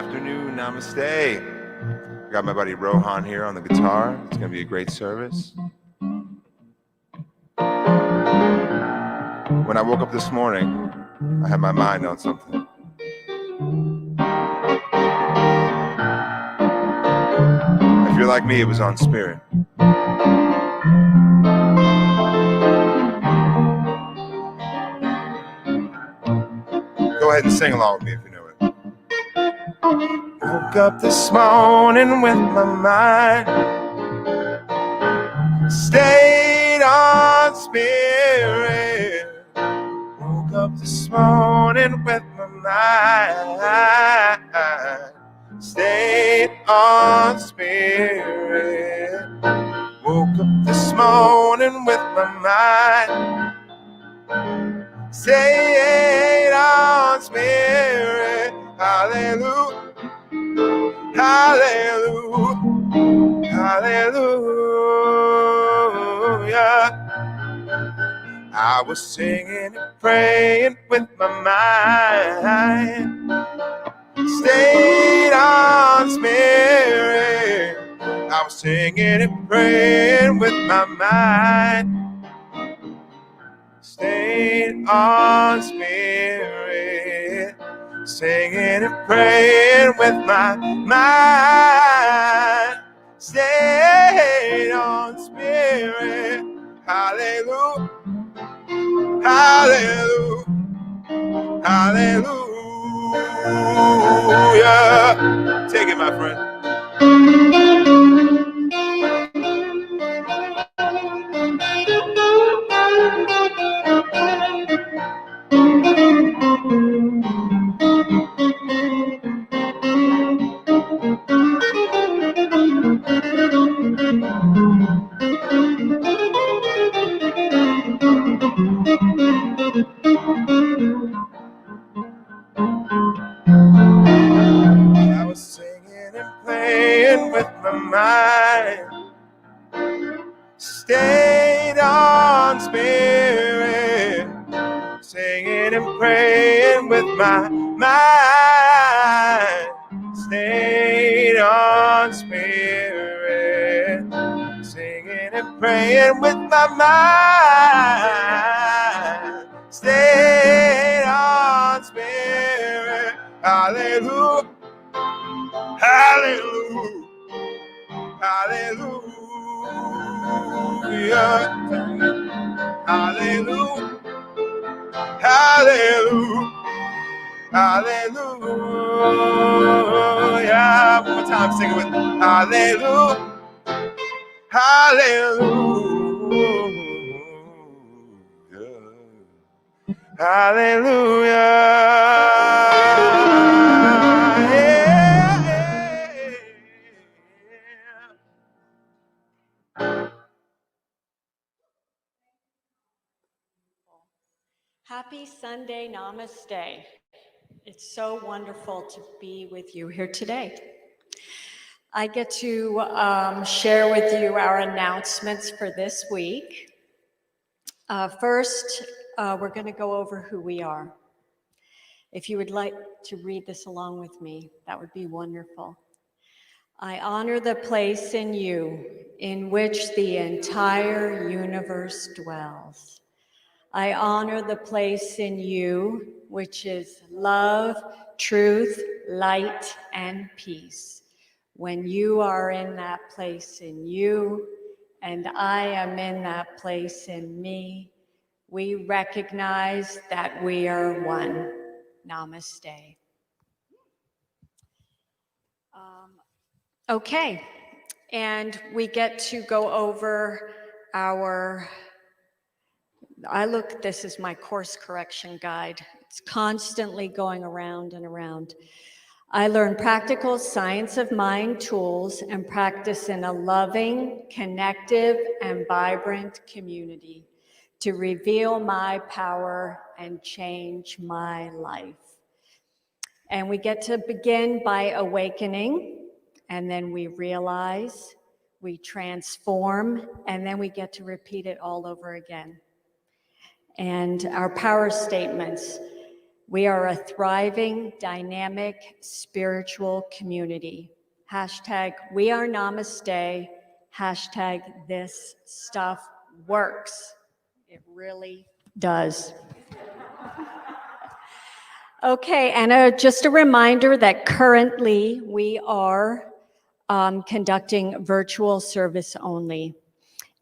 afternoon, namaste. I got my buddy Rohan here on the guitar. It's gonna be a great service. When I woke up this morning, I had my mind on something. If you're like me, it was on spirit. Go ahead and sing along with me if you know it. Woke up this morning with my mind stayed on spirit. Woke up this morning with my mind stayed on spirit. Woke up this morning with my mind stayed on spirit. Hallelujah. Hallelujah, hallelujah. I was singing and praying with my mind stayed on spirit. I was singing and praying with my mind stayed on spirit. Singing and praying with my mind stayed on spirit. Hallelujah, hallelujah, hallelujah. Take it, my friend. I was singing and playing with my mind stayed on spirit. Singing and praying with my mind stayed on spirit. Singing and praying with my mind stayed on spirit. Hallelujah, hallelujah, hallelujah, hallelujah, hallelujah, hallelujah. One more time, sing it with me. Hallelujah, hallelujah, hallelujah. Happy Sunday, namaste. It's so wonderful to be with you here today. I get to share with you our announcements for this week. First, we're going to go over who we are. If you would like to read this along with me, that would be wonderful. I honor the place in you in which the entire universe dwells. I honor the place in you, which is love, truth, light, and peace. When you are in that place in you, and I am in that place in me, we recognize that we are one. Namaste. Okay, and we get to go over this is my course correction guide. It's constantly going around and around. I learn practical science of mind tools and practice in a loving, connective, and vibrant community to reveal my power and change my life. And we get to begin by awakening, and then we realize, we transform, and then we get to repeat it all over again. And our power statements: We are a thriving, dynamic, spiritual community. Hashtag we are Namaste. Hashtag this stuff works. It really does. Okay, and just a reminder that currently we are conducting virtual service only.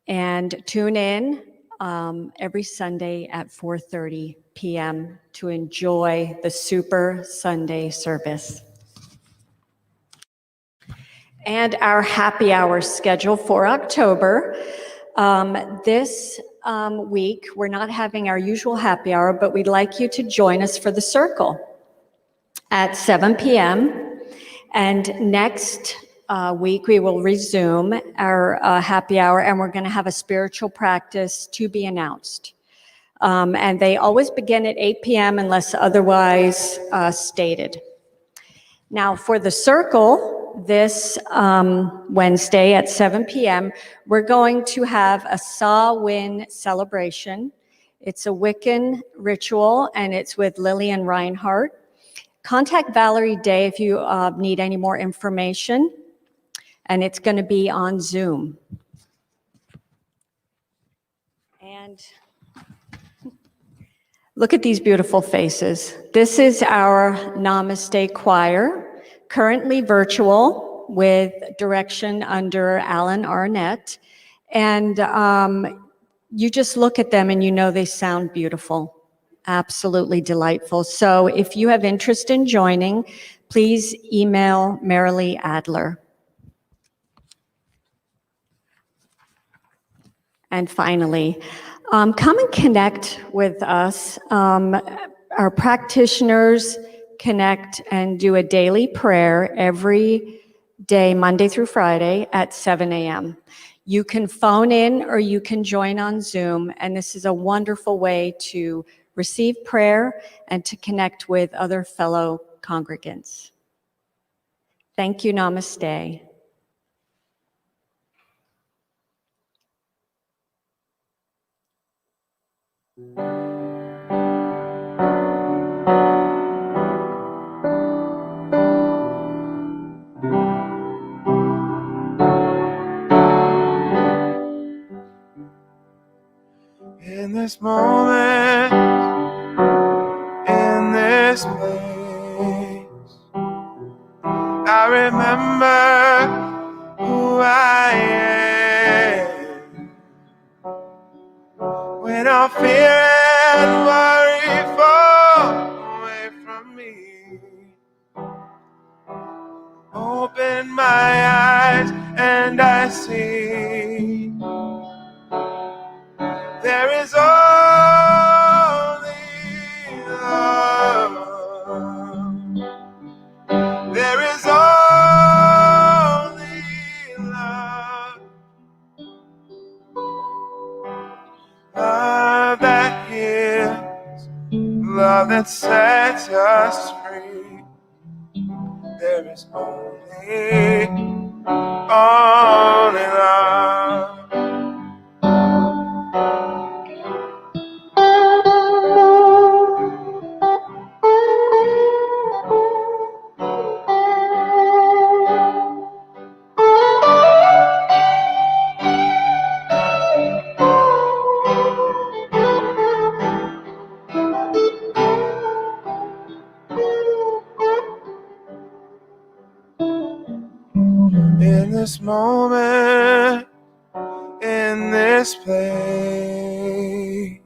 And tune in every Sunday at 4:30 p.m. to enjoy the Super Sunday service. And our happy hour schedule for October. This week, we're not having our usual happy hour, but we'd like you to join us for the Circle at 7 p.m. And next week, we will resume our happy hour, and we're going to have a spiritual practice to be announced. And they always begin at 8 p.m. unless otherwise stated. Now, for the Circle, this Wednesday at 7 p.m., we're going to have a Samhain celebration. It's a Wiccan ritual, and it's with Lillian Reinhardt. Contact Valerie Day if you need any more information, and it's going to be on Zoom. And look at these beautiful faces. This is our Namaste Choir, currently virtual with direction under Alan Arnett. And you just look at them and you know they sound beautiful. Absolutely delightful. So if you have interest in joining, please email Marilee Adler. And finally, come and connect with us. Our practitioners connect and do a daily prayer every day, Monday through Friday at 7 a.m. You can phone in or you can join on Zoom, and this is a wonderful way to receive prayer and to connect with other fellow congregants. Thank you, Namaste. In this moment, in this place, I remember who I am. When all fear and worry fall away from me, open my eyes and I see there is only love. There is only love. Love that heals, love that sets us free. There is only love. In this moment, in this place,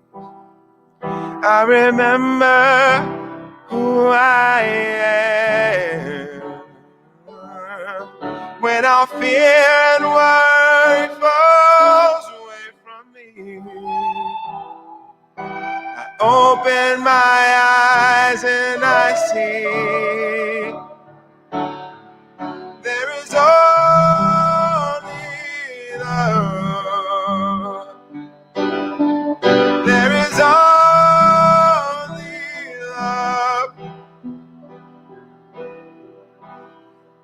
I remember who I am. When all fear and worry falls away from me, I open my eyes and I see there is only love. There is only love.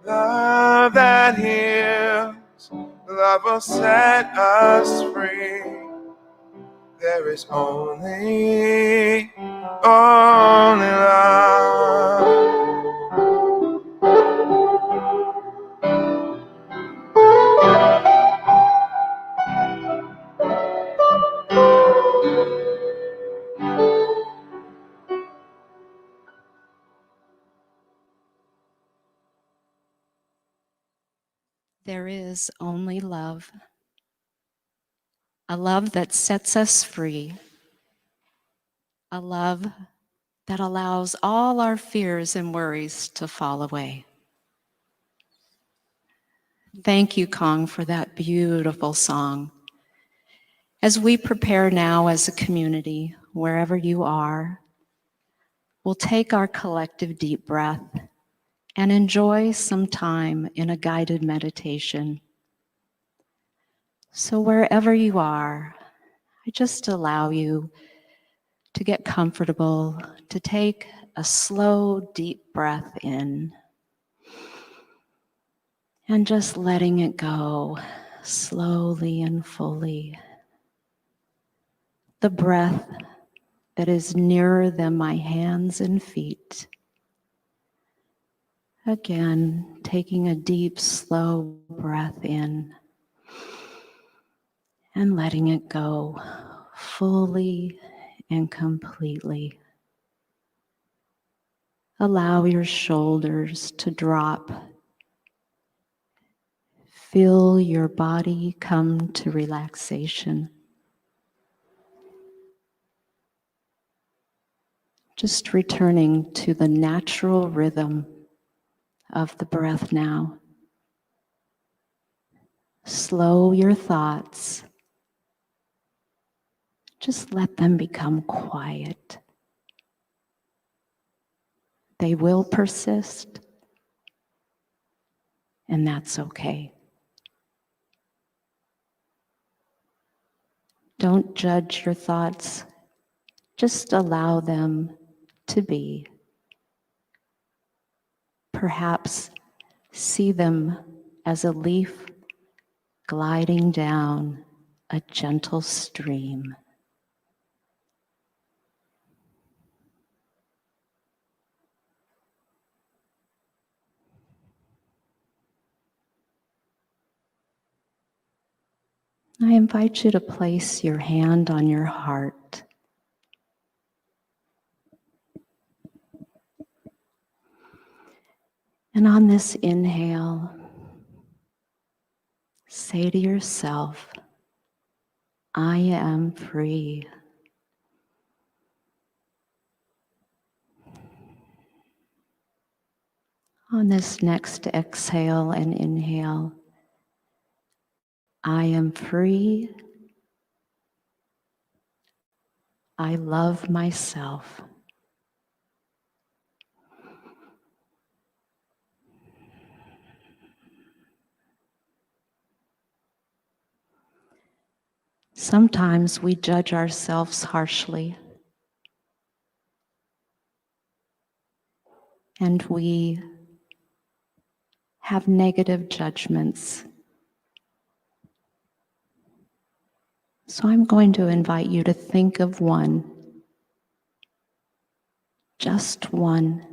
Love that heals, love will set us free. There is only love. There is only love, a love that sets us free, a love that allows all our fears and worries to fall away. Thank you, Kong, for that beautiful song. As we prepare now as a community, wherever you are, we'll take our collective deep breath and enjoy some time in a guided meditation. So wherever you are, I just allow you to get comfortable, to take a slow, deep breath in, and just letting it go slowly and fully. The breath that is nearer than my hands and feet. Again, taking a deep, slow breath in and letting it go fully and completely. Allow your shoulders to drop. Feel your body come to relaxation. Just returning to the natural rhythm of the breath now. Slow your thoughts. Just let them become quiet. They will persist, and that's okay. Don't judge your thoughts. Just allow them to be. Perhaps see them as a leaf gliding down a gentle stream. I invite you to place your hand on your heart. And on this inhale, say to yourself, I am free. On this next exhale and inhale, I am free. I love myself. Sometimes we judge ourselves harshly, and we have negative judgments. So I'm going to invite you to think of one, just one,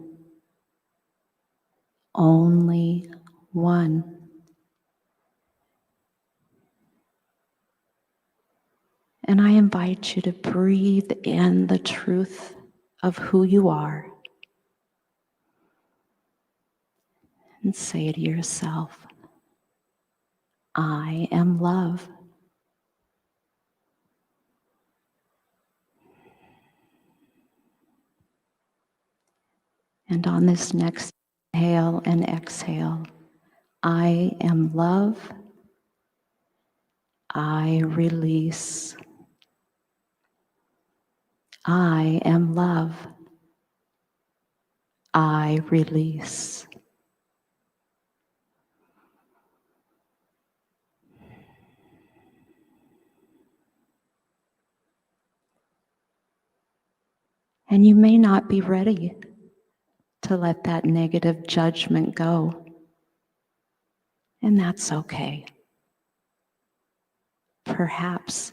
only one. And I invite you to breathe in the truth of who you are and say to yourself, I am love. And on this next inhale and exhale, I am love. I release. I am love. I release. And you may not be ready to let that negative judgment go. And that's okay. Perhaps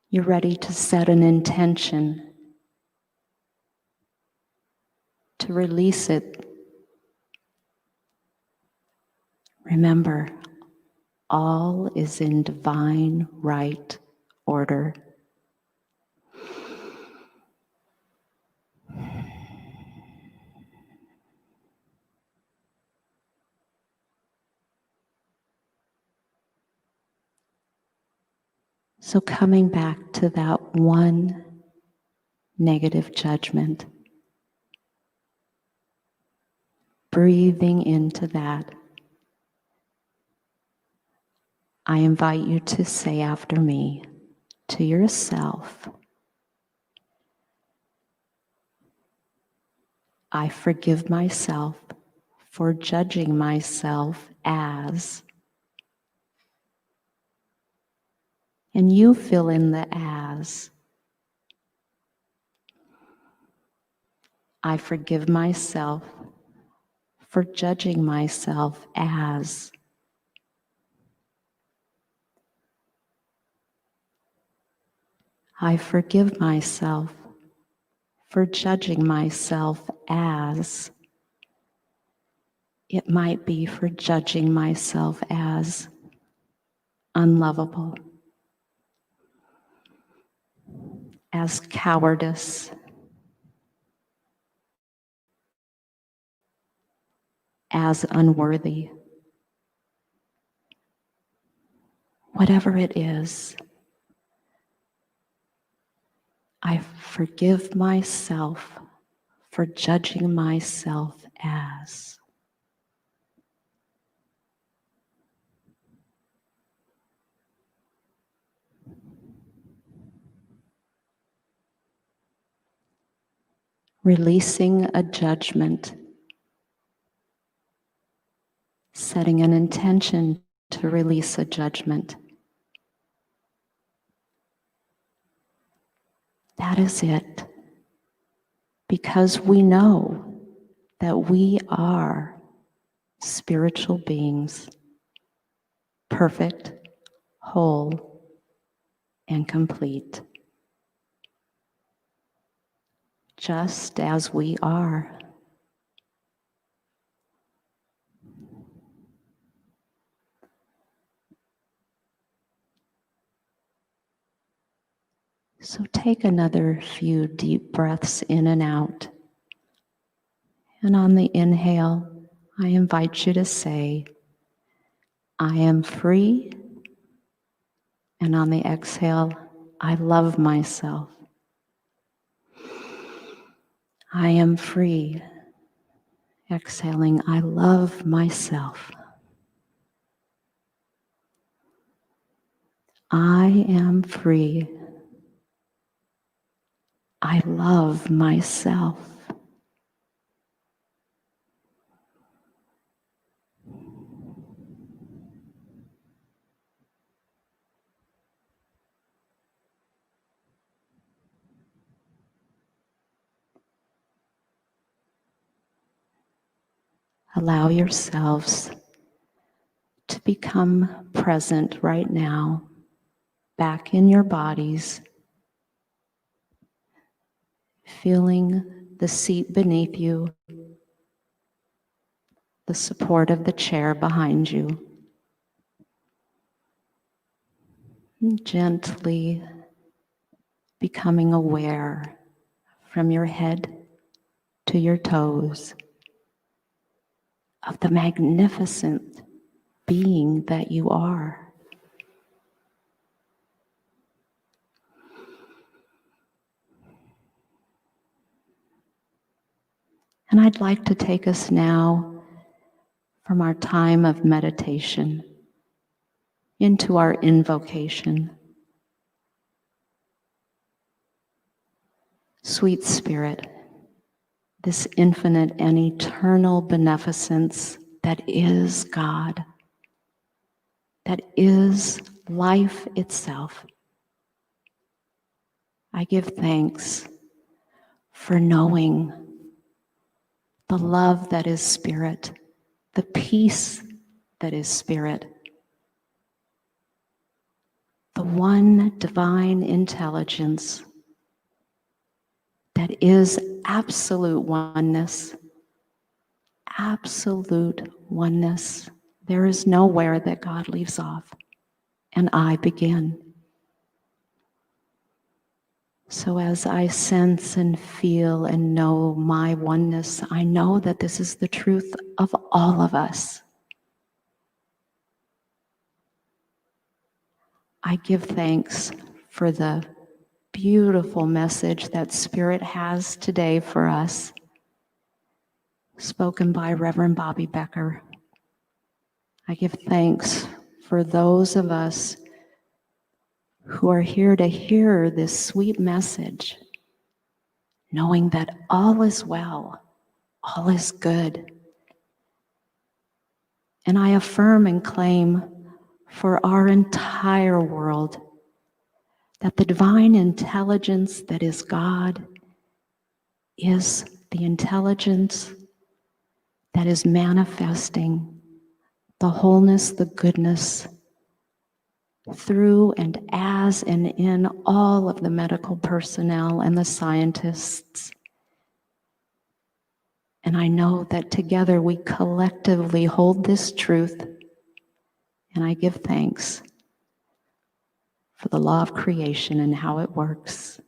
You're ready to set an intention to release it. Remember, all is in divine right order. So coming back to that one negative judgment, breathing into that, I invite you to say after me to yourself, I forgive myself for judging myself as, and you fill in the as. I forgive myself for judging myself as. I forgive myself for judging myself as. It might be for judging myself as unlovable, as cowardice, as unworthy. Whatever it is, I forgive myself for judging myself as. Releasing a judgment, setting an intention to release a judgment. That is it. Because we know that we are spiritual beings, perfect, whole, and complete, just as we are. So take another few deep breaths in and out. And on the inhale, I invite you to say, I am free. And on the exhale, I love myself. I am free. Exhaling, I love myself. I am free. I love myself. Allow yourselves to become present right now, back in your bodies, feeling the seat beneath you, the support of the chair behind you. And gently becoming aware from your head to your toes of the magnificent being that you are. And I'd like to take us now from our time of meditation into our invocation. Sweet Spirit, this infinite and eternal beneficence that is God, that is life itself, I give thanks for knowing the love that is Spirit, the peace that is Spirit, the one divine intelligence that is absolute oneness. Absolute oneness. There is nowhere that God leaves off, and I begin. So as I sense and feel and know my oneness, I know that this is the truth of all of us. I give thanks for the beautiful message that Spirit has today for us, spoken by Reverend Bobby Becker. I give thanks for those of us who are here to hear this sweet message, knowing that all is well, all is good. And I affirm and claim for our entire world that the divine intelligence that is God is the intelligence that is manifesting the wholeness, the goodness, through and as and in all of the medical personnel and the scientists. And I know that together we collectively hold this truth, and I give thanks for the law of creation and how it works.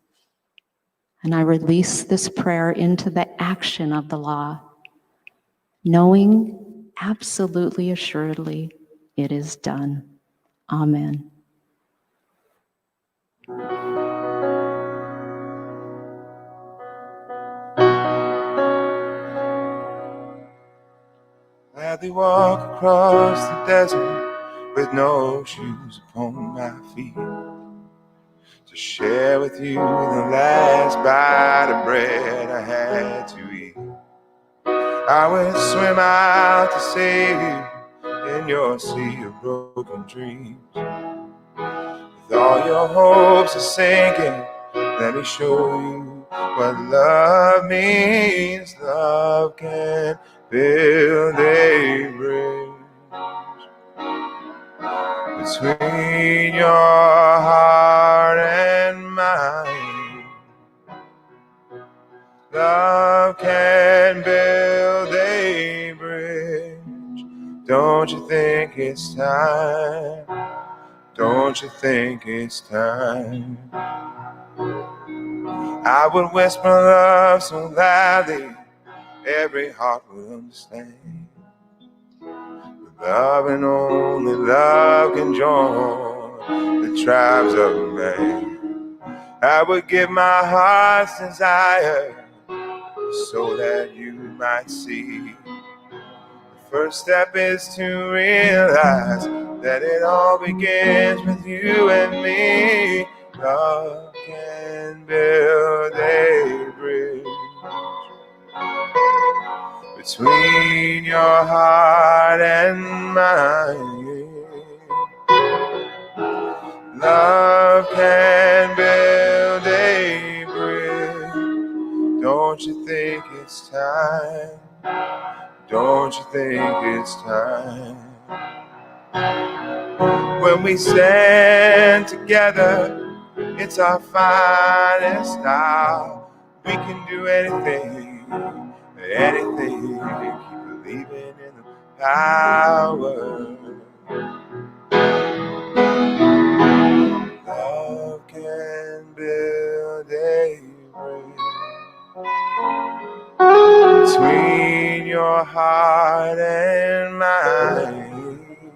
And I release this prayer into the action of the law, knowing absolutely assuredly it is done. Amen. Gladly walk across the desert with no shoes upon my feet, to share with you the last bite of bread I had to eat. I would swim out to save you in your sea of broken dreams. With all your hopes are sinking, let me show you what love means. Love can build a bridge between your heart and mine. Love can build a bridge. Don't you think it's time? Don't you think it's time? I would whisper love so loudly every heart would understand. Love and only love can join the tribes of man. I would give my heart's desire so that you might see. The first step is to realize that it all begins with you and me. Love can build a bridge between your heart and mine. Love can build a bridge. Don't you think it's time? Don't you think it's time? When we stand together, it's our finest hour. We can do anything, anything. Keep believing in the power. Love can build a bridge between your heart and mine.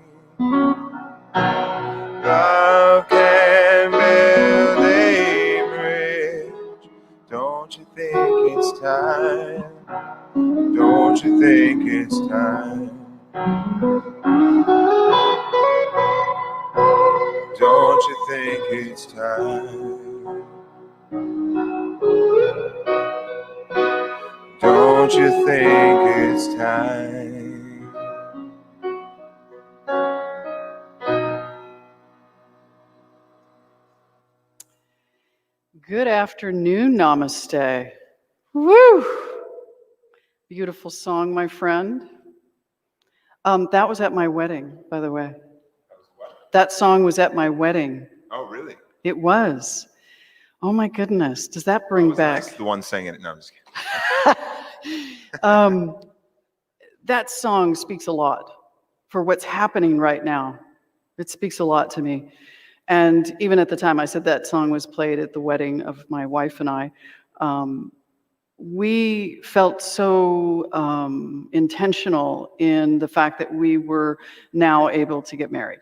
Love can build a bridge. Don't you think it's time? Don't you think it's time? Don't you think it's time? Don't you think it's time? Good afternoon, namaste. Woo! Beautiful song, my friend. That was at my wedding, by the way. That song was at my wedding. Oh, really? It was. Oh my goodness. Does that bring Was back? Nice, the one singing it. No, I'm just kidding. That song speaks a lot for what's happening right now. It speaks a lot to me. And even at the time I said that song was played at the wedding of my wife and I, we felt so intentional in the fact that we were now able to get married.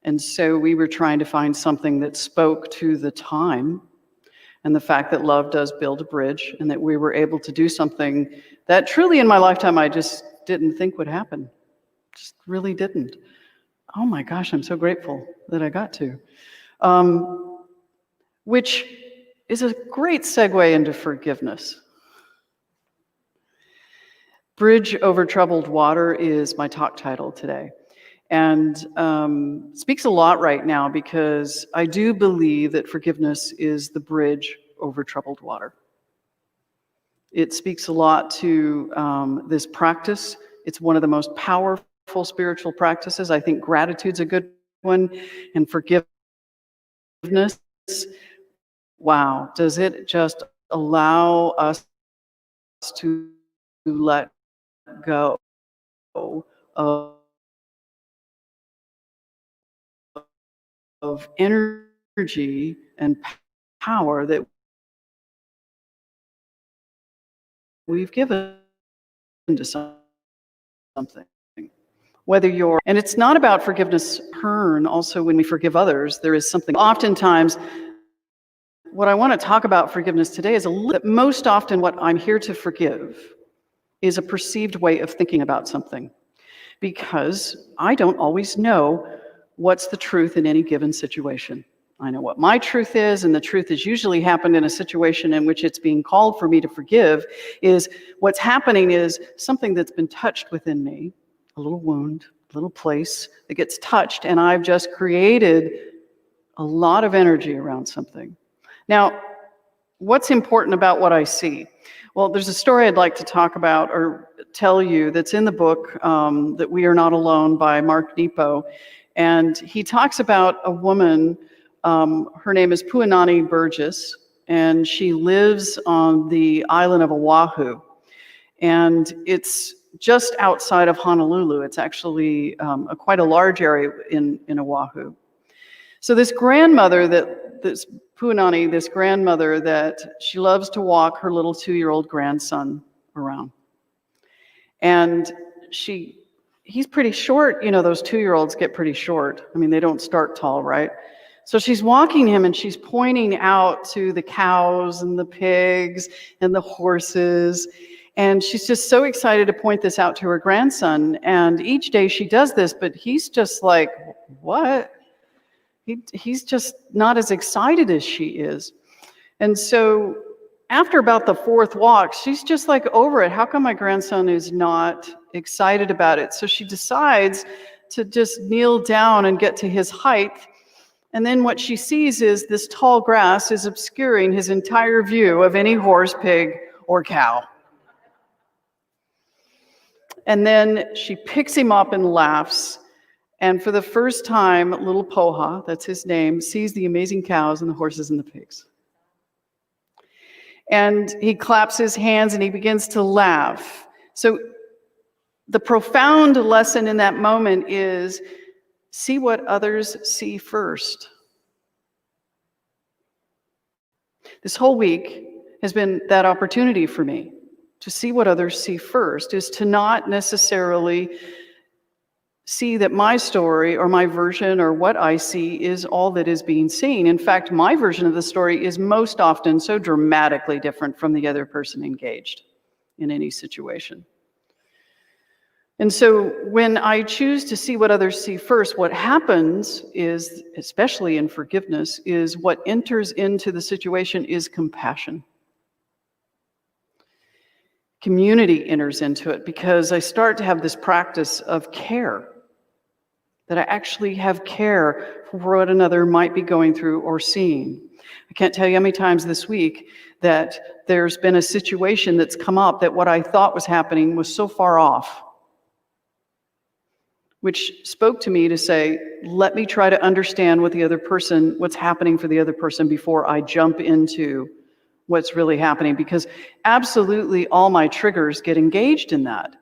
And so we were trying to find something that spoke to the time and the fact that love does build a bridge, and that we were able to do something that truly in my lifetime I just didn't think would happen. Just really didn't. Oh my gosh, I'm so grateful that I got to. Which is a great segue into forgiveness. Bridge Over Troubled Water is my talk title today. And speaks a lot right now because I do believe that forgiveness is the bridge over troubled water. It speaks a lot to this practice. It's one of the most powerful spiritual practices. I think gratitude's a good one, and forgiveness, wow, does it just allow us to let go of energy and power that we've given to something. Whether you're, and it's not about forgiveness turn, also when we forgive others, there is something. Oftentimes, what I want to talk about forgiveness today is that most often what I'm here to forgive is a perceived way of thinking about something, because I don't always know what's the truth in any given situation. I know what my truth is, and the truth has usually happened in a situation in which it's being called for me to forgive. Is what's happening is something that's been touched within me, a little wound, a little place that gets touched, and I've just created a lot of energy around something. Now, what's important about what I see? Well, there's a story I'd like to talk about or tell you that's in the book, that We Are Not Alone by Mark Nepo. And he talks about a woman, her name is Puanani Burgess, and she lives on the island of Oahu. And it's just outside of Honolulu. It's actually quite a large area in Oahu. So this grandmother this Puanani, this grandmother that she loves to walk her little 2-year-old grandson around. And he's pretty short. You know, those 2-year-olds get pretty short. I mean, they don't start tall, right? So she's walking him and she's pointing out to the cows and the pigs and the horses. And she's just so excited to point this out to her grandson. And each day she does this, but he's just like, what? He's just not as excited as she is. And so after about the 4th walk, she's just like over it. How come my grandson is not excited about it? So she decides to just kneel down and get to his height. And then what she sees is this tall grass is obscuring his entire view of any horse, pig, or cow. And then she picks him up and laughs. And for the first time, little Poha, that's his name, sees the amazing cows and the horses and the pigs. And he claps his hands and he begins to laugh. So the profound lesson in that moment is, see what others see first. This whole week has been that opportunity for me to see what others see first, is to not necessarily see that my story or my version or what I see is all that is being seen. In fact, my version of the story is most often so dramatically different from the other person engaged in any situation. And so when I choose to see what others see first, what happens is, especially in forgiveness, is what enters into the situation is compassion. Community enters into it because I start to have this practice of care, that I actually have care for what another might be going through or seeing. I can't tell you how many times this week that there's been a situation that's come up that what I thought was happening was so far off. which spoke to me to say, let me try to understand what's happening for the other person before I jump into what's really happening, because absolutely all my triggers get engaged in that.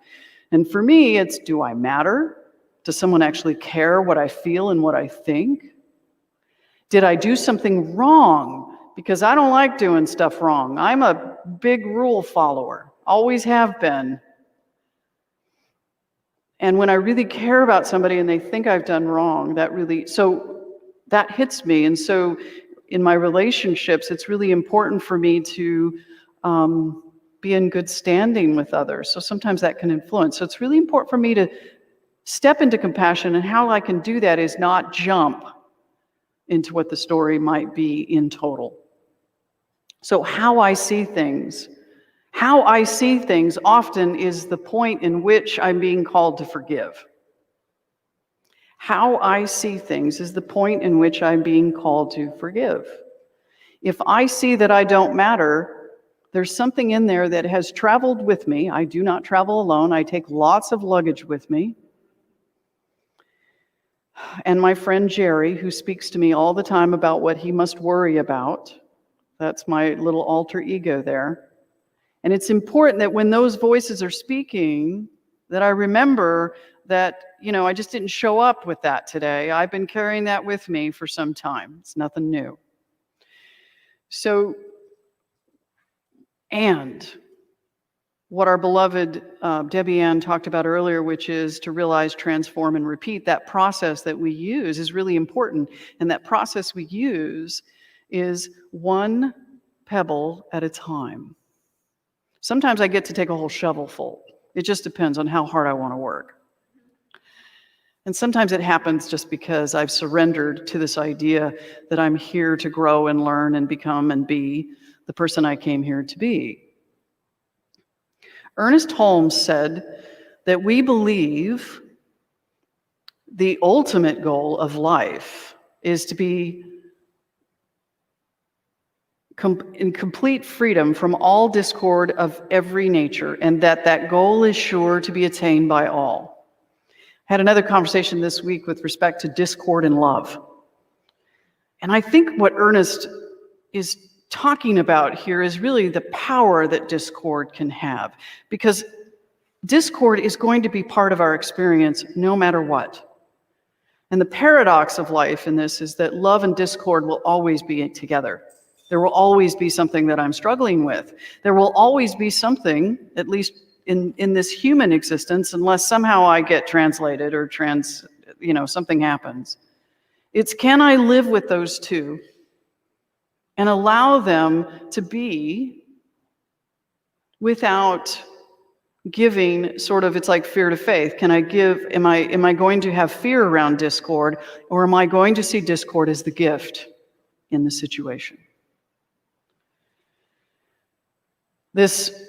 And for me, it's, do I matter? Does someone actually care what I feel and what I think? Did I do something wrong? Because I don't like doing stuff wrong. I'm a big rule follower, always have been. And when I really care about somebody and they think I've done wrong, that hits me. And so in my relationships, it's really important for me to be in good standing with others. So sometimes that can influence. So it's really important for me to step into compassion, and how I can do that is not jump into what the story might be in total. So how I see things often is the point in which I'm being called to forgive. How I see things is the point in which I'm being called to forgive. If I see that I don't matter, there's something in there that has traveled with me. I do not travel alone. I take lots of luggage with me. And my friend Jerry, who speaks to me all the time about what he must worry about, that's my little alter ego there. And it's important that when those voices are speaking, that I remember that, I just didn't show up with that today. I've been carrying that with me for some time. It's nothing new. So, and what our beloved Debbie Ann talked about earlier, which is to realize, transform, and repeat, that process that we use is really important. And that process we use is one pebble at a time. Sometimes I get to take a whole shovelful. It just depends on how hard I want to work. And sometimes it happens just because I've surrendered to this idea that I'm here to grow and learn and become and be the person I came here to be. Ernest Holmes said that we believe the ultimate goal of life is to be in complete freedom from all discord of every nature, and that goal is sure to be attained by all. I had another conversation this week with respect to discord and love. And I think what Ernest is talking about here is really the power that discord can have, because discord is going to be part of our experience no matter what. And the paradox of life in this is that love and discord will always be together. There will always be something that I'm struggling with. There will always be something, at least in this human existence, unless somehow I get translated or something happens. It's, can I live with those two and allow them to be without giving it's like fear to faith. Can I give, am I going to have fear around discord, or am I going to see discord as the gift in the situation?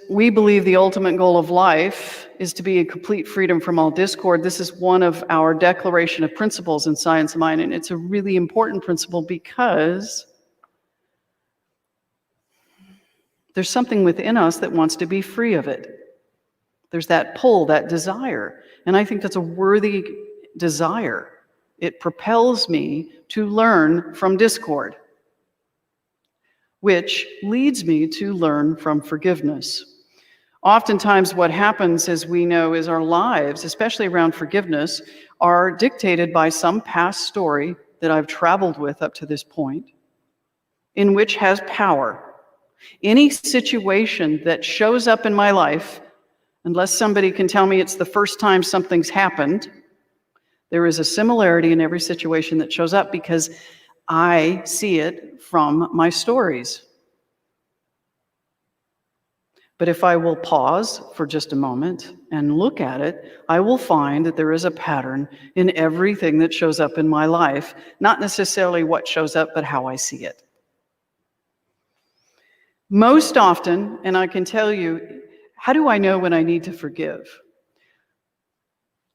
We believe the ultimate goal of life is to be in complete freedom from all discord. This is one of our declaration of principles in Science of Mind, and it's a really important principle because there's something within us that wants to be free of it. There's that pull, that desire, and I think that's a worthy desire. It propels me to learn from discord, which leads me to learn from forgiveness. Oftentimes what happens, as we know, is our lives, especially around forgiveness, are dictated by some past story that I've traveled with up to this point, in which has power. Any situation that shows up in my life, unless somebody can tell me it's the first time something's happened, there is a similarity in every situation that shows up because I see it from my stories. But if I will pause for just a moment and look at it, I will find that there is a pattern in everything that shows up in my life, not necessarily what shows up, but how I see it. Most often, and I can tell you, how do I know when I need to forgive?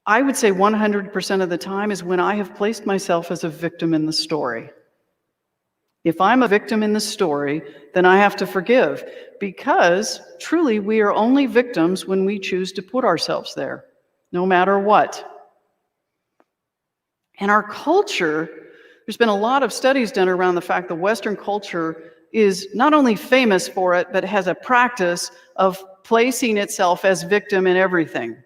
I would say 100% of the time is when I have placed myself as a victim in the story. If I'm a victim in the story, then I have to forgive, because truly we are only victims when we choose to put ourselves there, no matter what. And our culture, there's been a lot of studies done around the fact that Western culture is not only famous for it, but has a practice of placing itself as victim in everything.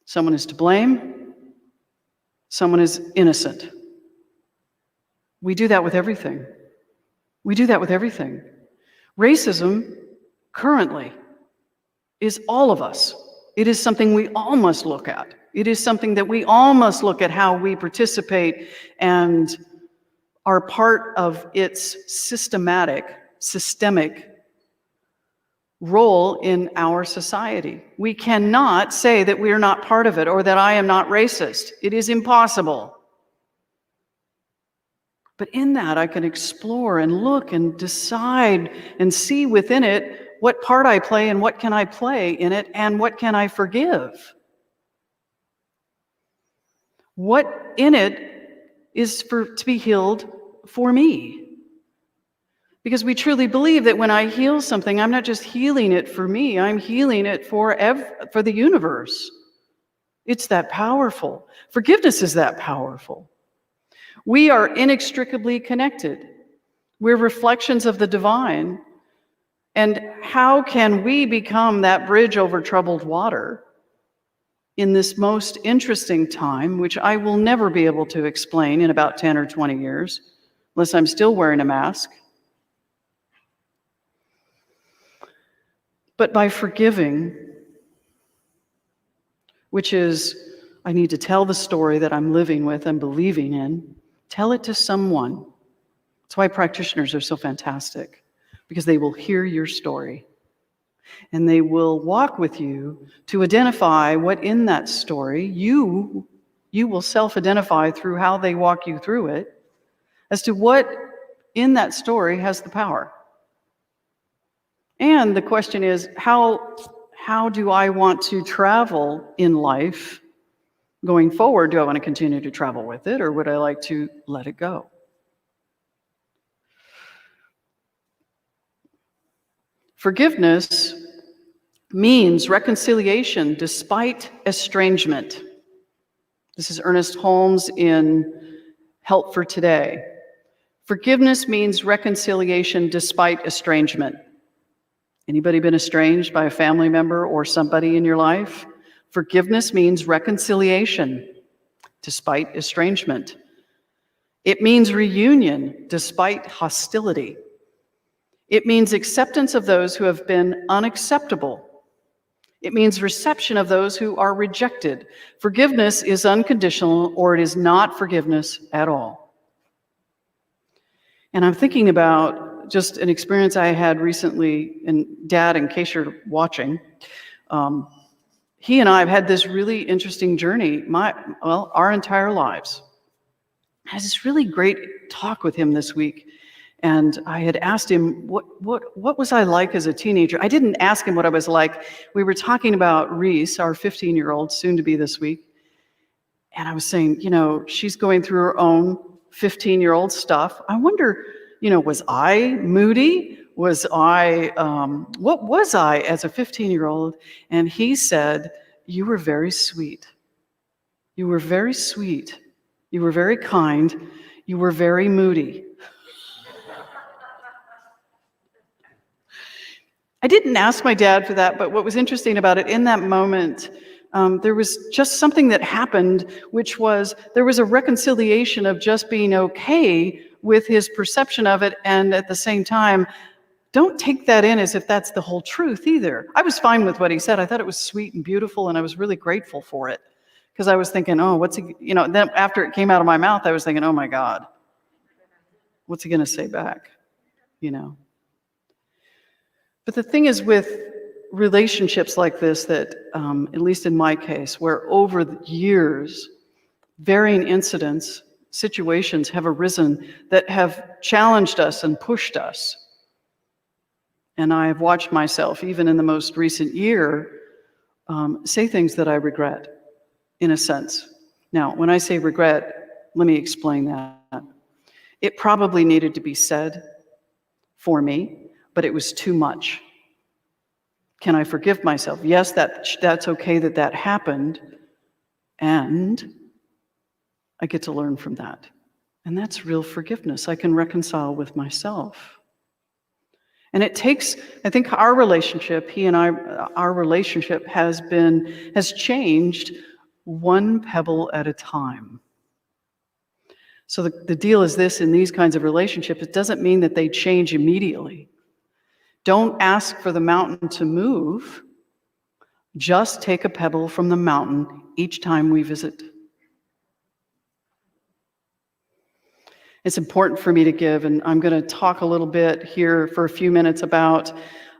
Someone is to blame, someone is innocent. We do that with everything. We do that with everything. Racism, currently, is all of us. It is something we all must look at. It is something that we all must look at how we participate and are part of its systemic role in our society. We cannot say that we are not part of it or that I am not racist. It is impossible. But in that, I can explore and look and decide and see within it what part I play and what can I play in it and what can I forgive. What in it is to be healed for me. Because we truly believe that when I heal something, I'm not just healing it for me, I'm healing it for the universe. It's that powerful. Forgiveness is that powerful. We are inextricably connected. We're reflections of the divine. And how can we become that bridge over troubled water in this most interesting time, which I will never be able to explain in about 10 or 20 years, unless I'm still wearing a mask? But by forgiving, which is, I need to tell the story that I'm living with and believing in, tell it to someone. That's why practitioners are so fantastic, because they will hear your story and they will walk with you to identify what in that story you will self-identify through how they walk you through it as to what in that story has the power. And the question is, how do I want to travel in life going forward? Do I want to continue to travel with it, or would I like to let it go? Forgiveness means reconciliation despite estrangement. This is Ernest Holmes in Help for Today. Forgiveness means reconciliation despite estrangement. Anybody been estranged by a family member or somebody in your life? Forgiveness means reconciliation despite estrangement. It means reunion despite hostility. It means acceptance of those who have been unacceptable. It means reception of those who are rejected. Forgiveness is unconditional, or it is not forgiveness at all. And I'm thinking about just an experience I had recently, and Dad, in case you're watching, he and I have had this really interesting journey, our entire lives. I had this really great talk with him this week, and I had asked him, what was I like as a teenager? I didn't ask him what I was like. We were talking about Reese, our 15-year-old, soon to be this week, and I was saying, she's going through her own 15-year-old stuff. I wonder, was I moody? Was I, what was I as a 15-year-old? And he said, you were very sweet. You were very sweet. You were very kind. You were very moody. I didn't ask my dad for that, but what was interesting about it, in that moment, there was just something that happened, which was there was a reconciliation of just being okay with his perception of it, and at the same time, don't take that in as if that's the whole truth either. I was fine with what he said. I thought it was sweet and beautiful, and I was really grateful for it, because I was thinking, oh, what's he, then after it came out of my mouth, I was thinking, oh my God, what's he going to say back, But the thing is with relationships like this that, at least in my case, where over the years, varying incidents, situations have arisen that have challenged us and pushed us. And I have watched myself, even in the most recent year, say things that I regret, in a sense. Now, when I say regret, let me explain that. It probably needed to be said for me, but it was too much. Can I forgive myself? Yes, that's okay that happened. And I get to learn from that. And that's real forgiveness. I can reconcile with myself. And it takes, I think our relationship, he and I, our relationship has changed one pebble at a time. So the deal is this, in these kinds of relationships, it doesn't mean that they change immediately. Don't ask for the mountain to move. Just take a pebble from the mountain each time we visit. It's important for me to give, and I'm going to talk a little bit here for a few minutes about,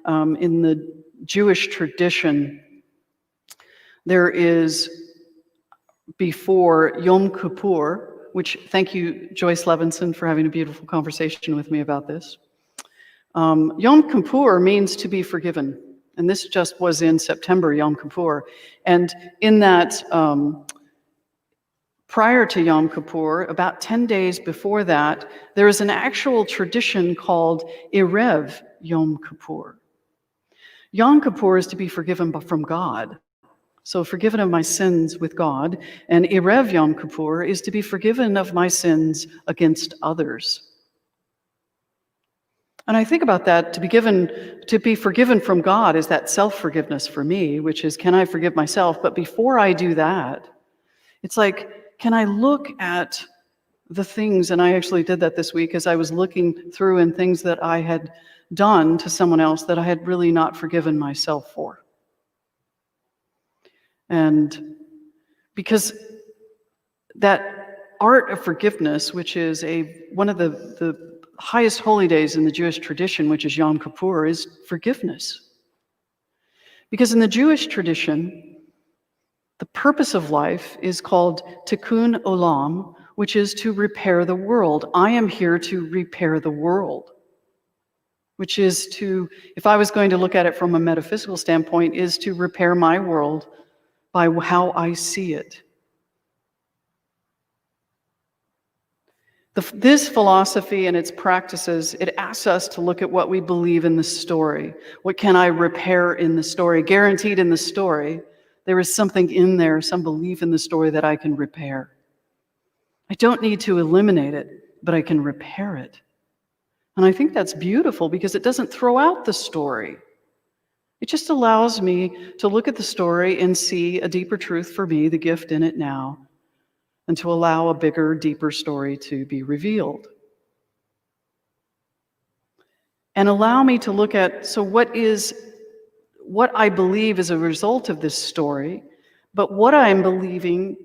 in the Jewish tradition, there is, before Yom Kippur, which, thank you, Joyce Levinson, for having a beautiful conversation with me about this. Yom Kippur means to be forgiven. And this just was in September, Yom Kippur. And in that, prior to Yom Kippur, about 10 days before that, there is an actual tradition called Erev Yom Kippur. Yom Kippur is to be forgiven from God. So forgiven of my sins with God. And Erev Yom Kippur is to be forgiven of my sins against others. And I think about that, to be forgiven from God is that self-forgiveness for me, which is, can I forgive myself? But before I do that, it's like, can I look at the things, and I actually did that this week as I was looking through and things that I had done to someone else that I had really not forgiven myself for. And because that art of forgiveness, which is one of the highest holy days in the Jewish tradition, which is Yom Kippur, is forgiveness. Because in the Jewish tradition, the purpose of life is called tikkun olam, which is to repair the world. I am here to repair the world, which is to, if I was going to look at it from a metaphysical standpoint, is to repair my world by how I see it. This philosophy and its practices, it asks us to look at what we believe in the story. What can I repair in the story? Guaranteed in the story, there is something in there, some belief in the story that I can repair. I don't need to eliminate it, but I can repair it. And I think that's beautiful because it doesn't throw out the story. It just allows me to look at the story and see a deeper truth for me, the gift in it now, and to allow a bigger, deeper story to be revealed. And allow me to look at, so what I believe is a result of this story, but what I'm believing,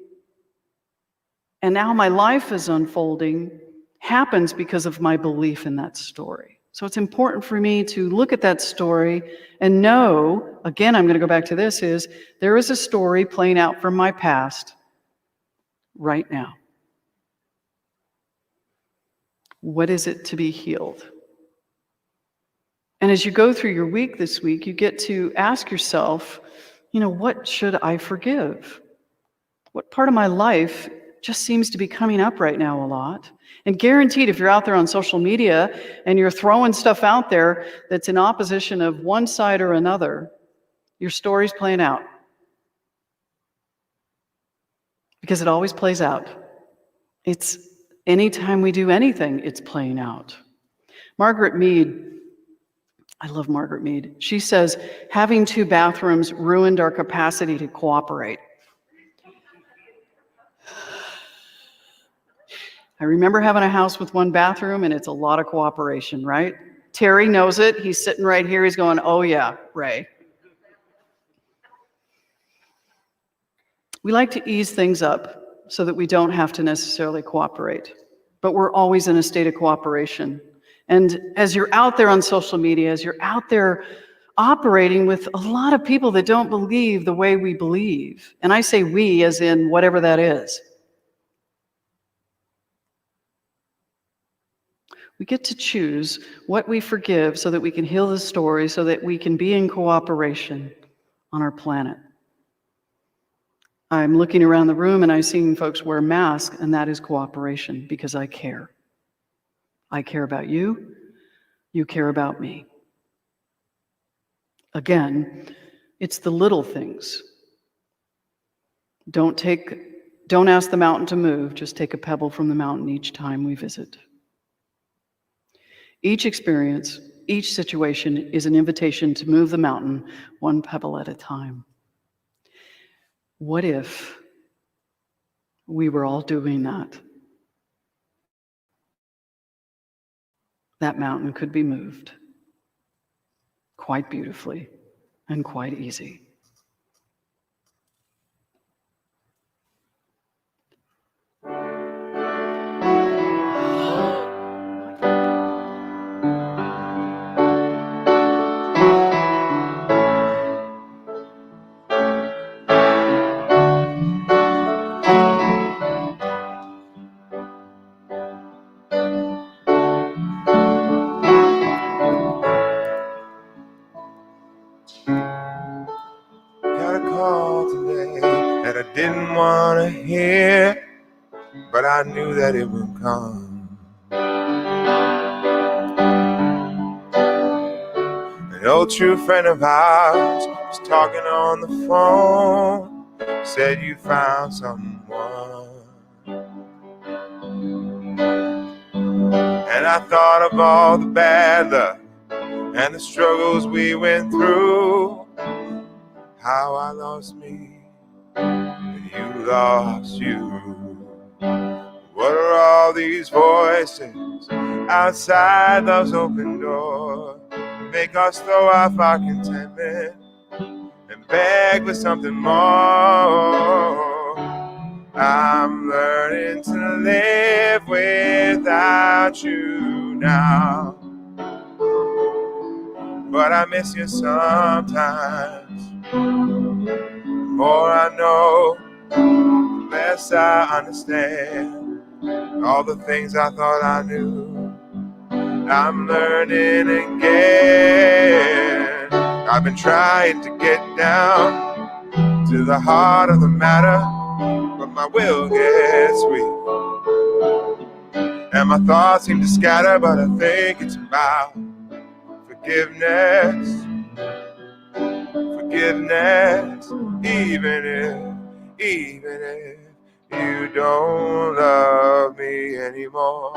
and now my life is unfolding, happens because of my belief in that story. So it's important for me to look at that story and know, again, I'm going to go back to this, is there is a story playing out from my past right now. What is it to be healed? And as you go through your week this week, you get to ask yourself, what should I forgive? What part of my life just seems to be coming up right now a lot? And guaranteed, if you're out there on social media and you're throwing stuff out there that's in opposition of one side or another, your story's playing out. Because it always plays out. It's anytime we do anything, it's playing out. Margaret Mead, I love Margaret Mead. She says, having 2 bathrooms ruined our capacity to cooperate. I remember having a house with 1 bathroom, and it's a lot of cooperation, right? Terry knows it. He's sitting right here. He's going, oh yeah, Ray. We like to ease things up so that we don't have to necessarily cooperate, but we're always in a state of cooperation. And as you're out there on social media, as you're out there operating with a lot of people that don't believe the way we believe, and I say we as in whatever that is, we get to choose what we forgive so that we can heal the story, so that we can be in cooperation on our planet. I'm looking around the room and I'm seeing folks wear masks, and that is cooperation because I care. I care about you. You care about me. Again, it's the little things. Don't take Don't ask the mountain to move, just take a pebble from the mountain each time we visit. Each experience, each situation is an invitation to move the mountain one pebble at a time. What if we were all doing that? That mountain could be moved quite beautifully and quite easy. Got a call today that I didn't want to hear, but I knew that it would come. An old true friend of ours was talking on the phone, said you found someone. And I thought of all the bad luck and the struggles we went through, how I lost me and you lost you. What are all these voices outside love's open door? Make us throw off our contentment and beg for something more. I'm learning to live without you now, but I miss you sometimes. The more I know, the less I understand. All the things I thought I knew, I'm learning again. I've been trying to get down to the heart of the matter, but my will gets weak and my thoughts seem to scatter. But I think it's about forgiveness, forgiveness, even if you don't love me anymore.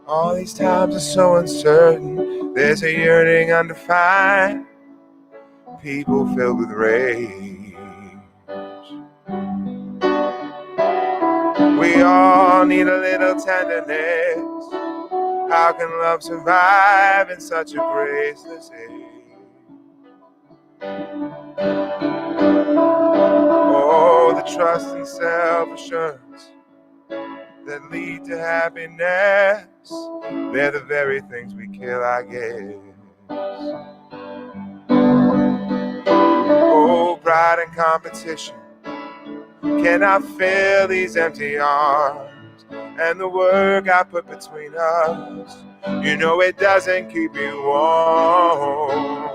All these times are so uncertain, there's a yearning undefined, people filled with rage. We all need a little tenderness. How can love survive in such a graceless age? Oh, the trust and self-assurance that lead to happiness, they're the very things we kill, I guess. Oh, pride and competition cannot fill these empty arms, and the work I put between us, you know it doesn't keep me warm.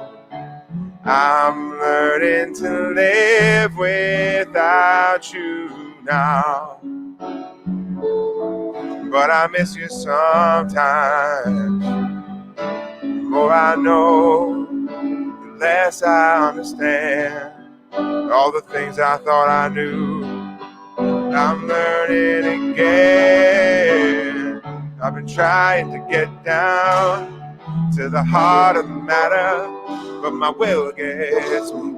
I'm learning to live without you now, but I miss you sometimes. The more I know, the less I understand. All the things I thought I knew, I'm learning again. I've been trying to get down to the heart of the matter, but my will gets weak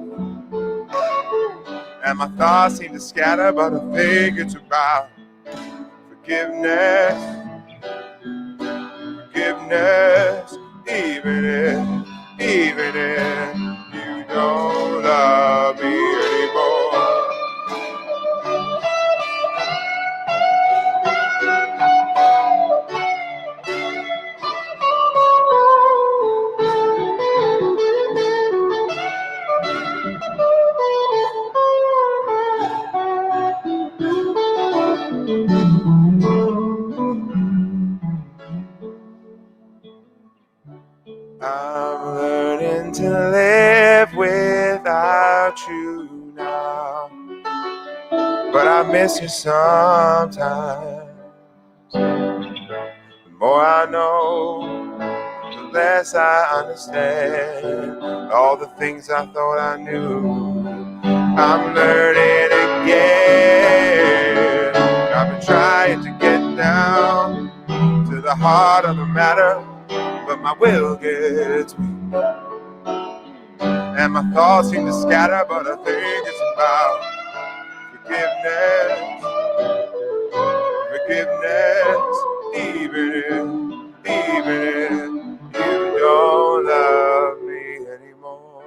and my thoughts seem to scatter. But I think it's about forgiveness, forgiveness, even if you don't love me anymore. I'm learning to live without you now, but I miss you sometimes. more I know, the less I understand all the things I thought I knew. I'm learning again. I've been trying to get down to the heart of the matter, but my will gets weak, and my thoughts seem to scatter. But I think it's about forgiveness, forgiveness, even if you don't love me anymore.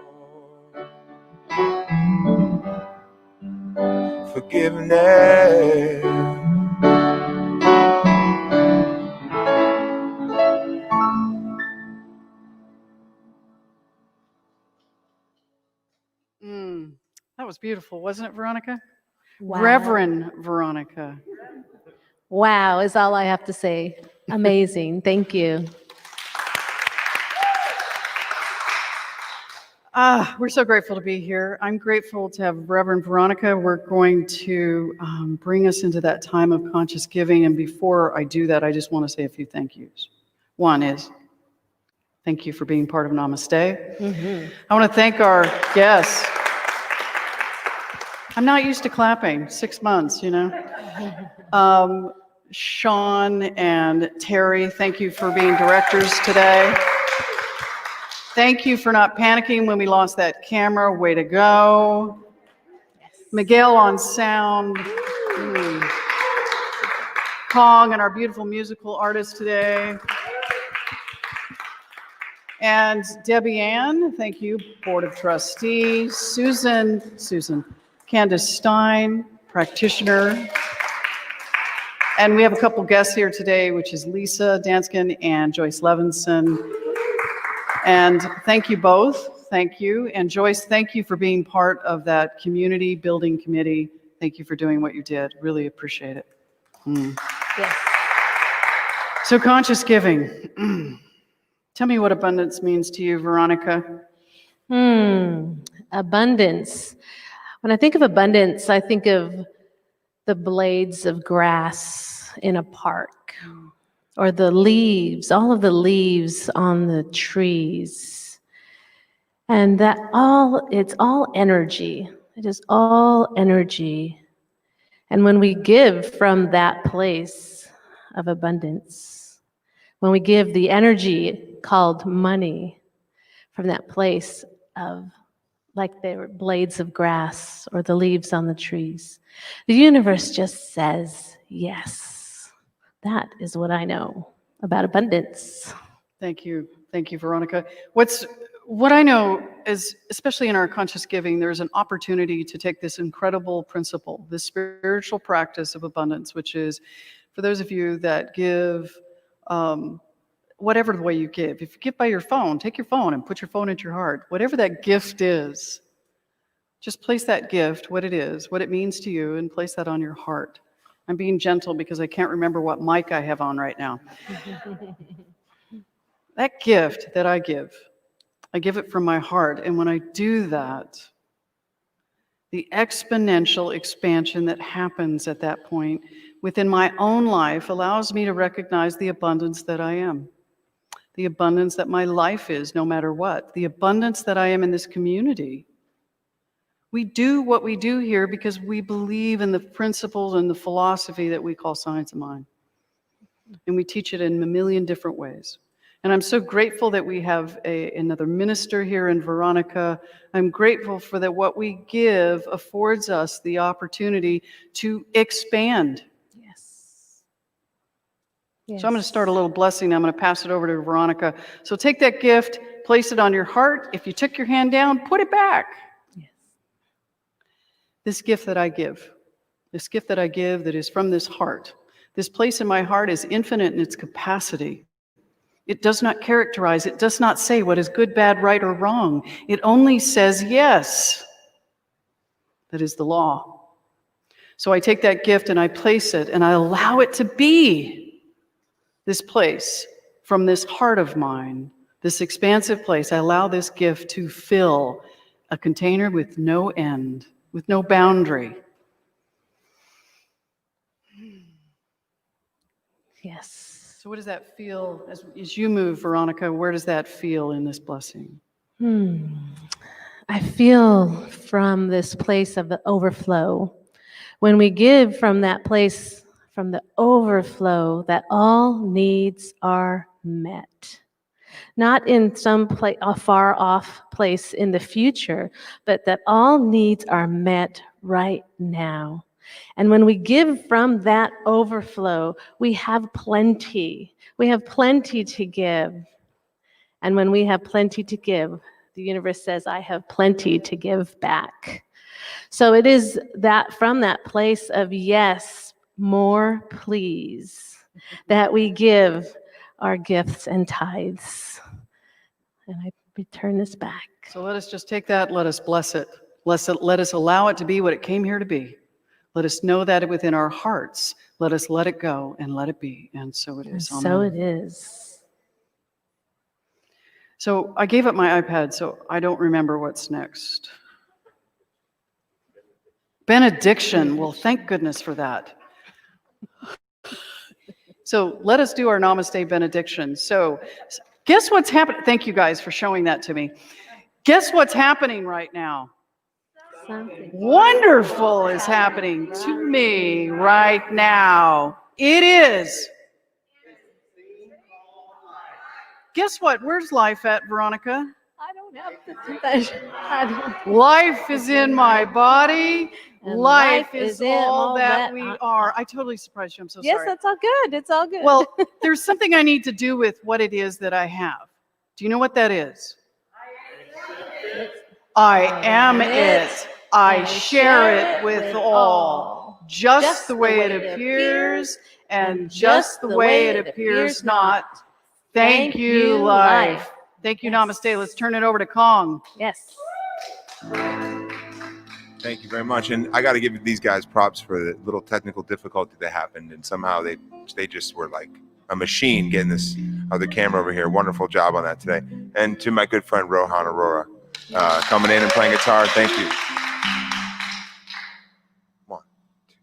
Forgiveness. That was beautiful, wasn't it, Veronica? Wow. Reverend Veronica. Wow is all I have to say. Amazing. Thank you. We're so grateful to be here. I'm grateful to have Reverend Veronica. We're going to bring us into that time of conscious giving. And before I do that, I just want to say a few thank yous. One is, thank you for being part of Namaste. I want to thank our guests. I'm not used to clapping, 6 months, you know. Sean and Terry, thank you for being directors today. Thank you for not panicking when we lost that camera. Way to go. Miguel on sound. Kong and our beautiful musical artist today. And Debbie Ann, thank you, Board of Trustees. Susan, Candace Stein, practitioner. And we have a couple guests here today, which is Lisa Danskin and Joyce Levinson. And thank you both. Thank you. And Joyce, thank you for being part of that community building committee. Thank you for doing what you did. Really appreciate it. Yes. So conscious giving. Tell me what abundance means to you, Veronica. Abundance. When I think of abundance, I think of the blades of grass in a park, or the leaves, all of the leaves on the trees. And it's all energy. It is all energy. And when we give from that place of abundance, when we give the energy called money from that place of, like they were blades of grass or the leaves on the trees, the universe just says yes. That is what I know about abundance. Thank you. Thank you, Veronica. What I know is, especially in our conscious giving, there's an opportunity to take this incredible principle, this spiritual practice of abundance, which is, for those of you that give, whatever the way you give, if you give by your phone, take your phone and put your phone at your heart. Whatever that gift is, just place that gift, what it is, what it means to you, and place that on your heart. I'm being gentle because I can't remember what mic I have on right now. That gift that I give it from my heart. And when I do that, the exponential expansion that happens at that point within my own life allows me to recognize the abundance that I am, the abundance that my life is, no matter what, the abundance that I am in this community. We do what we do here because we believe in the principles and the philosophy that we call science of mind. And we teach it in a million different ways. And I'm so grateful that we have another minister here in Veronica. I'm grateful for that what we give affords us the opportunity to expand. Yes. So I'm going to start a little blessing. I'm going to pass it over to Veronica. So take that gift, place it on your heart. If you took your hand down, put it back. Yes. This gift that I give that is from this heart, this place in my heart is infinite in its capacity. It does not characterize, it does not say what is good, bad, right, or wrong. It only says yes. That is the law. So I take that gift and I place it and I allow it to be this place from this heart of mine, this expansive place. I allow this gift to fill a container with no end, with no boundary. Yes. So what does that feel as you move, Veronica? Where does that feel in this blessing? I feel from this place of the overflow. When we give from that place, from the overflow, that all needs are met. Not in some place, a far off place in the future, but that all needs are met right now. And when we give from that overflow, we have plenty. We have plenty to give. And when we have plenty to give, the universe says, I have plenty to give back. So it is that from that place of yes, more please, that we give our gifts and tithes. And I return this back. So let us just take that, let us bless it. Let us allow it to be what it came here to be. Let us know that within our hearts. Let us let it go and let it be. And so it is. So Amen. it is. So I gave up my iPad, so I don't remember what's next. Benediction. Well, thank goodness for that. So let us do our Namaste benediction. So guess what's happening? Thank you guys for showing that to me. Guess what's happening right now? Something. Wonderful is happening to me right now. It is. Guess what? Where's life at, Veronica? I don't have to do that. Life is in my body. And Life is in all that we I- are. I totally surprised you. I'm so Yes, sorry. that's all good. It's all good. Well, there's something I need to do with what it is that I have. Do you know what that is? I am it. I share it with all, just the way it appears and just the way it appears not. Thank you, life. Thank you, Namaste. Let's turn it over to Kong. Yes. Thank you very much. And I got to give these guys props for the little technical difficulty that happened. And somehow they just were like a machine getting this other camera over here. Wonderful job on that today. And to my good friend Rohan Arora coming in and playing guitar. Thank you. 1, 2,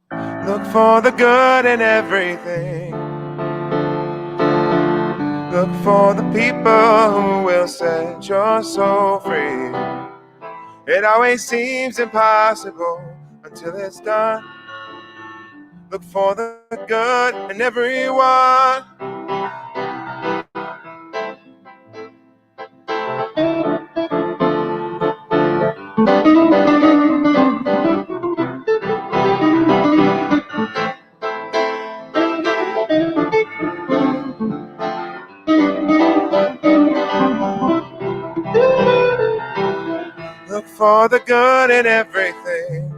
3, 4. Look for the good in everything. Look for the people who will set your soul free. It always seems impossible until it's done. Look for the good in everyone. Look for the good in everything.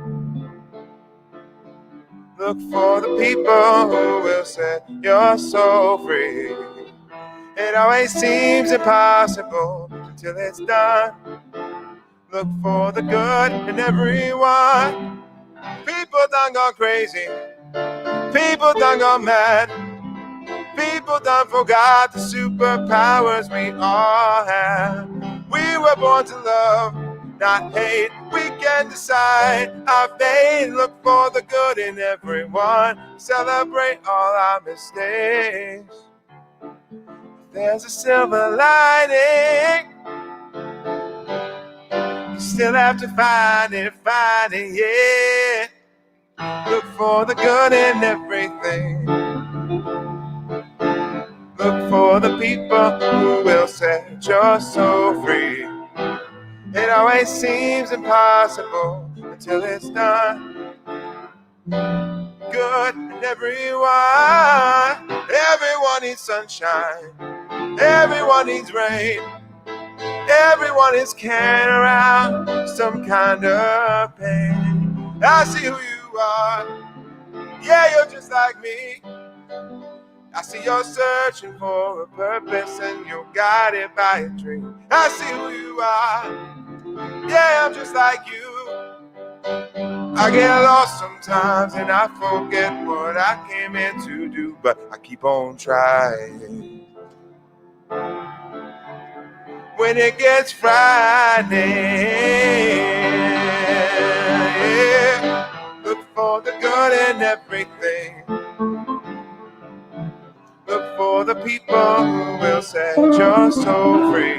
Look for the people who will set your soul free. It always seems impossible until it's done. Look for the good in everyone. People done gone crazy. People done gone mad. People done forgot the superpowers we all have. We were born to love, not hate. We can decide our fate. Look for the good in everyone. Celebrate all our mistakes. There's a silver lining. You still have to find it, yeah. Look for the good in everything. Look for the people who will set your soul free. It always seems impossible until it's done. Good in everyone. Everyone needs sunshine. Everyone needs rain. Everyone is carrying around some kind of pain. I see who you are. Yeah, you're just like me. I see you're searching for a purpose and you're guided by a dream. I see who you are. Yeah, I'm just like you. I get lost sometimes and I forget what I came here to do, but I keep on trying. When it gets Friday, yeah, look for the good in everything. for the people who will set your soul free.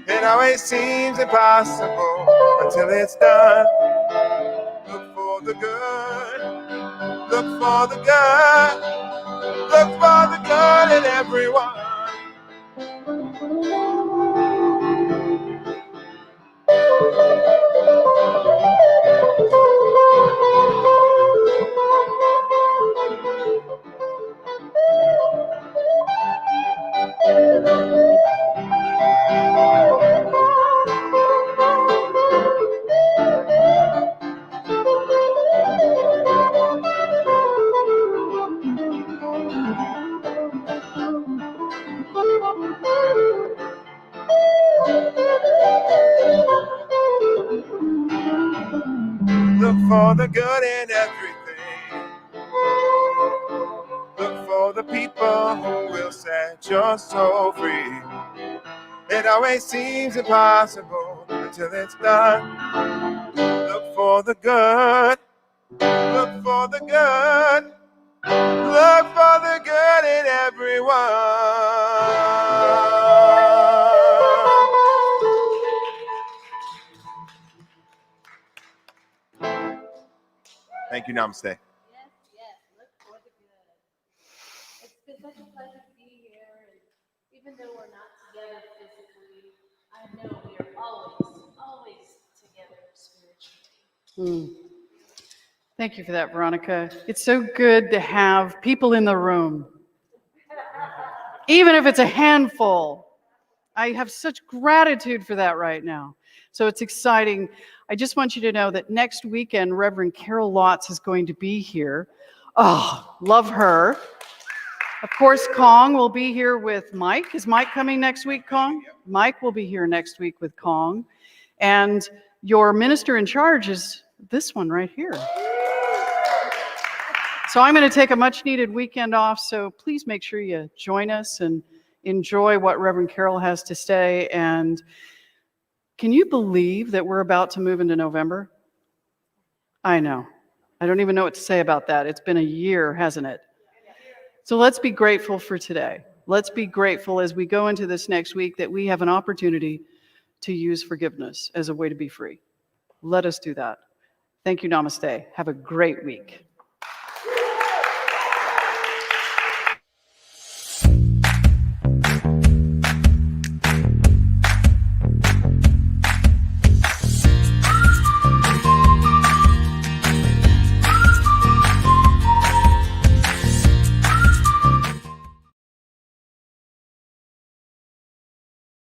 It always seems impossible until it's done. Look for the good, look for the good, look for the good in everyone. Look for the good in everything. Look for the people who will set your soul free. It always seems impossible until it's done. Look for the good. Look for the good. Look for the good in everyone. Thank you, namaste. Yes, look for the good. It's been such a pleasure to be here, and even though we're not together physically, I know we are always together spiritually. Thank you for that, Veronica. It's so good to have people in the room, even if it's a handful. I have such gratitude for that right now. So it's exciting. I just want you to know that next weekend, Reverend Carol Lotz is going to be here. Oh, love her. Of course, Kong will be here with Mike. Is Mike coming next week, Kong? Mike will be here next week with Kong. And your minister in charge is this one right here. So I'm going to take a much needed weekend off, so please make sure you join us and enjoy what Reverend Carol has to say. And can you believe that we're about to move into November? I know. I don't even know what to say about that. It's been a year, hasn't it? So let's be grateful for today. Let's be grateful as we go into this next week that we have an opportunity to use forgiveness as a way to be free. Let us do that. Thank you, namaste. Have a great week.